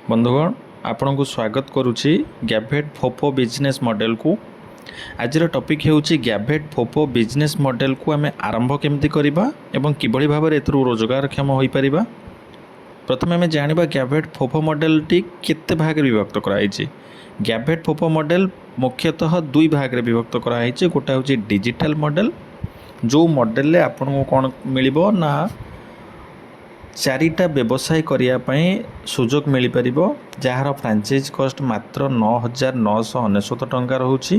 बंधुगण आपण को स्वागत करुच्ची गैभेट फोपो बिजनेस मॉडल को। आज टॉपिक होउची गैभेट फोपो बिजनेस मॉडल को आम आरंभ केमती करबा एवं किभली भाव में एथरू रोजगार क्षम हो पारिबा। प्रथम आम जानिबा गैभेट फोपो मॉडल टी केते भाग रे विभक्त कराइछि। गैभेट फोपो मॉडल मुख्यतः दुई भाग रे विभक्त कराइछि। गोटा होउची डिजिटल मॉडल, जो मॉडल ले आपन को कोन मिलिबो ना चारिटा व्यवसाय करने सुजोग मिल पार, जार फ्रांचाइज कॉस्ट मात्र 9,999 टंका रोचे।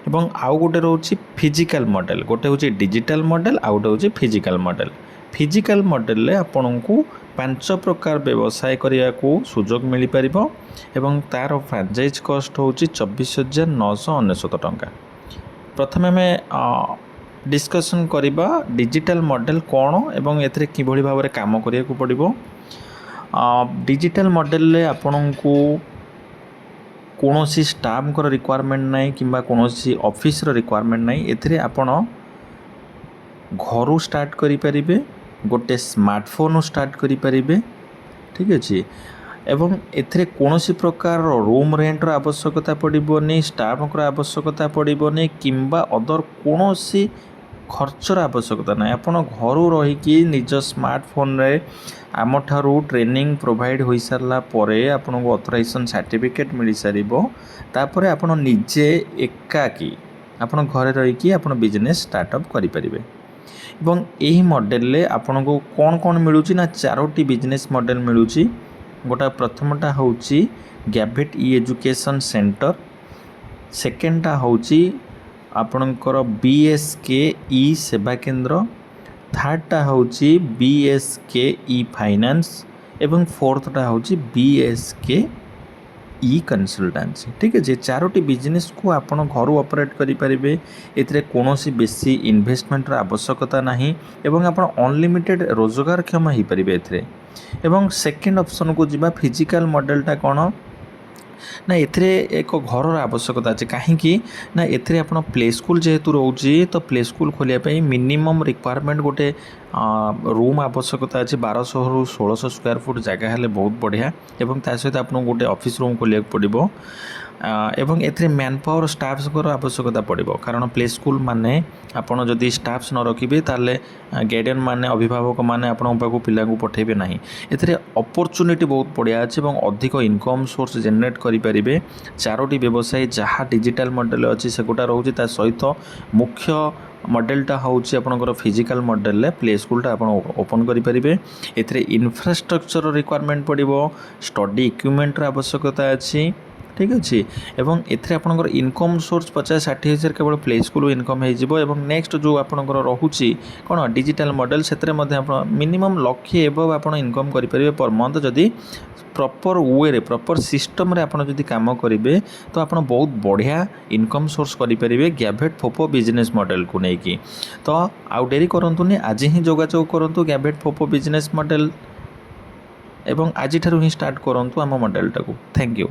एवं आउ गोटे रोचे फिजिकल मॉडल, गोटे हूँ डिजिटल मॉडल, आउ गोटे हूँ फिजिकल मॉडल। फिजिकल मॉडल रे आपन को 5 प्रकार व्यवसाय करने को सुजोग मिल पार एवं तार फ्रांचाइज कॉस्ट हूँ 24,999 टंका। प्रथम आम डिस्कसन करिबा डिजिटल मॉडल कौन एवं एथरे किभली भाव में काम करिया को पड़िबो। डिजिटल मॉडल ले आपन को कोनोसी स्टाफ को रिक्वायरमेंट नहीं किंबा कोनोसी ऑफिस रो रिक्वायरमेंट नहीं। एथरे आपन घरू स्टार्ट करि परिबे, गोटे स्मार्टफोन स्टार्ट करि परिबे, ठीक अछि। एवं एथरे कोनोसी प्रकार रूम रेंट रो आवश्यकता पड़िबोनी, स्टाफ को आवश्यकता पड़िबोनी किंबा अदर कोनोसी खर्चर आवश्यकता ना। आपन घरू रहीकि निज स्मार्टफोन रे आम ठारू ट्रेनिंग प्रोवाइड हो सारा परे आपन को ऑथराइजेशन सर्टिफिकेट मिल सारिबो। तापरे आपन निजे एकाकी आपन घरे रहीकि आपन बिजनेस स्टार्टअप करि परिबे। एवं एही मॉडल ले आपन को कोन कोन मिलुची ना 4टी बिजनेस मॉडल मिलुची। गोटा प्रथमटा होउची गैभेट ई एजुकेशन सेंटर, सेकेंडटा होउची आपणकर बीएसके ई सेवा केंद्र, थर्डटा होउची बीएसके ई फाइनेंस एवं फोर्थटा होउची बीएसके ई कंसल्टेंसी। ठीक है, 4टी बिजनेस को आपन घर ऑपरेट करि परिबे। एथरे कोनोसी बेसी इन्वेस्टमेंट रा आवश्यकता नहीं एवं आपन अनलिमिटेड रोजगार क्षम हो परिबे एथरे। एवं सेकेंड ऑप्शन को जिबा फिजिकल मॉडलटा कोन ना, एथरे एक घर आवश्यकता अच्छे कहीं ना एथरे आपन प्ले स्कूल जेहेतु रोचे तो प्ले स्कूल खोलिया मिनिमम रिक्वायरमेंट गोटे रूम आवश्यकता अच्छे 1200 रु 1600 स्क्वायर फुट जगह हेले बहुत बढ़िया। एवं ता सहित आपन गोटे ऑफिस रूम खोलिया पड़िबो एवं एथरे मैन पावर स्टाफ्स को आवश्यकता पड़िबो। कारण प्ले स्कूल माने आपन जदि स्टाफ्स न रखिबे ताले गार्डियन माने अभिभावक माने आपन पाखु पिला को पठेबे नाही। एथरे अपॉर्चुनिटी बहुत बढ़िया अछि एवं अधिक इनकम सोर्स जनरेट करि परिबे। 4टी व्यवसाय जहाँ डिजिटल मॉडल अच्छी से गोटा रोचे, ता सहित मुख्य मॉडलटा होउची आपनकर फिजिकल मॉडल ले प्ले स्कूलटा आपन ओपन करि परिबे। एथरे इंफ्रास्ट्रक्चर रिक्वायरमेंट पड़िबो, स्टडी इक्विपमेंट रा आवश्यकता अछि, ठीक अच्छे। एवं एथरे आपनकर इनकम सोर्स 50-60 हज़ार केवल प्ले स्कूल इनकम हो। एवं नेक्स्ट जो आपनकर रहुची कौन डिजिटल मॉडल से मिनिमम लक्षे एबव आपन इनकम करि परिबे पर मंथ। जदि प्रॉपर वे रे प्रॉपर सिस्टम रे आपन जदि काम करिवे तो आपन बहुत बढ़िया इनकम सोर्स करि परिबे गैभेट फोपो बिजनेस मॉडल को नेकी। तो आउ डेरी करंतुनी, आज ही जोगाजोग करंतु गैभेट फोपो बिजनेस मॉडल एवं आज ठारू ही स्टार्ट करंतु आम मॉडलटा को। Thank you.